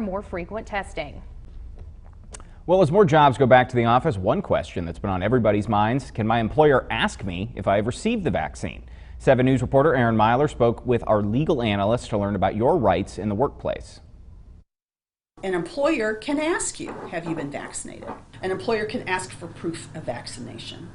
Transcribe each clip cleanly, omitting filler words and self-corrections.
more frequent testing. Well, as more jobs go back to the office, one question that's been on everybody's minds: can my employer ask me if I have received the vaccine? 7 News reporter Aaron Myler spoke with our legal analyst to learn about your rights in the workplace. An employer can ask you, have you been vaccinated? An employer can ask for proof of vaccination.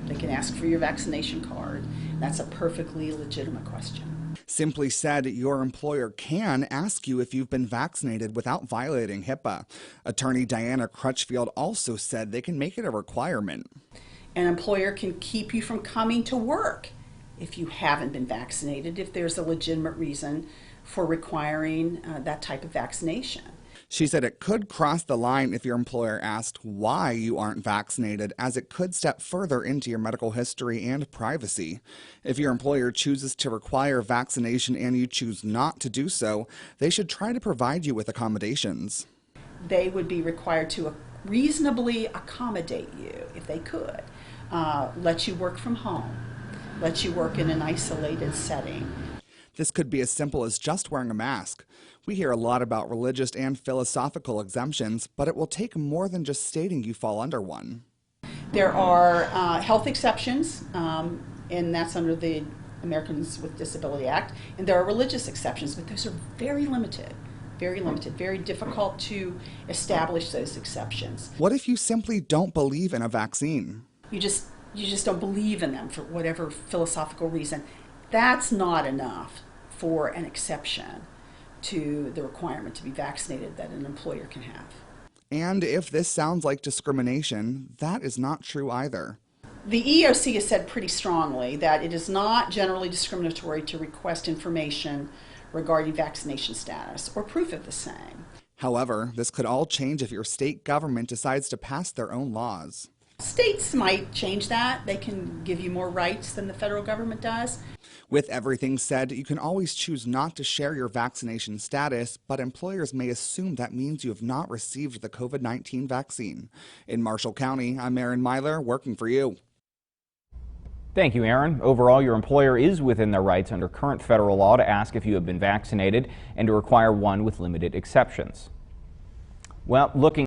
They can ask for your vaccination card. That's a perfectly legitimate question. Simply said, your employer can ask you if you've been vaccinated without violating HIPAA. Attorney Diana Crutchfield also said they can make it a requirement. An employer can keep you from coming to work if you haven't been vaccinated, if there's a legitimate reason for requiring that type of vaccination. She said it could cross the line if your employer asked why you aren't vaccinated, as it could step further into your medical history and privacy. If your employer chooses to require vaccination and you choose not to do so, they should try to provide you with accommodations. They would be required to reasonably accommodate you, if they could. Let you work from home, let you work in an isolated setting. This could be as simple as just wearing a mask. We hear a lot about religious and philosophical exemptions, but it will take more than just stating you fall under one. There are health exceptions, and that's under the Americans with Disability Act, and there are religious exceptions, but those are very limited, very difficult to establish those exceptions. What if you simply don't believe in a vaccine? You just don't believe in them for whatever philosophical reason. That's not enough for an exception to the requirement to be vaccinated that an employer can have. And if this sounds like discrimination, that is not true either. The EEOC has said pretty strongly that it is not generally discriminatory to request information regarding vaccination status or proof of the same. However, this could all change if your state government decides to pass their own laws. States might change that. They can give you more rights than the federal government does. With everything said, you can always choose not to share your vaccination status, but employers may assume that means you have not received the COVID-19 vaccine. In Marshall County, I'm Aaron Myler, working for you. Thank you, Aaron. Overall, your employer is within their rights under current federal law to ask if you have been vaccinated and to require one with limited exceptions. Well, looking